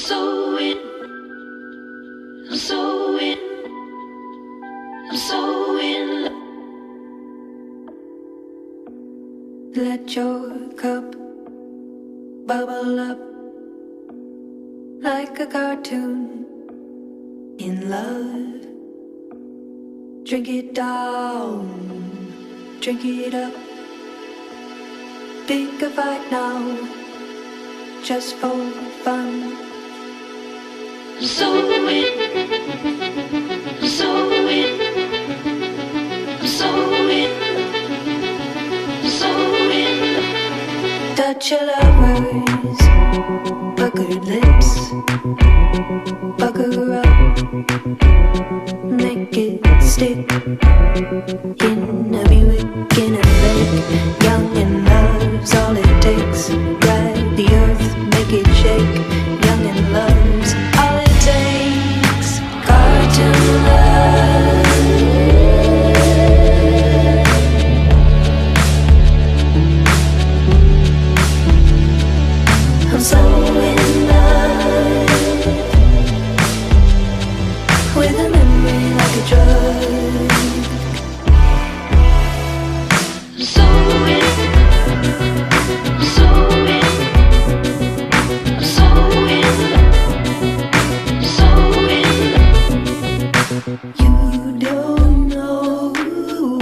so in, I'm so in, I'm so in love. Let your cup bubble up like a cartoon in love. Drink it down, drink it up. Pick a fight now, just for fun. So in, so in, so in, so in. Touch your lovers, puckered lips, pucker up, make it stick. In a Buick, in a lake, young and love's all it takes. Grab the earth, make it shake. Young and love's all it takes. Cartoon love. I'm so in love with a memory like a drug. So in, so in, so in, so in. You don't know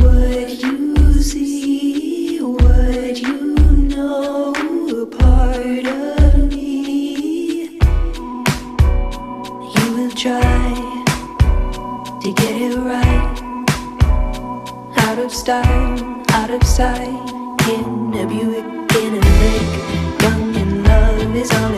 what you see, what you know, a part of me. You will try to get it right. Out of style, out of sight. In a Buick, in a lake. Young and love is all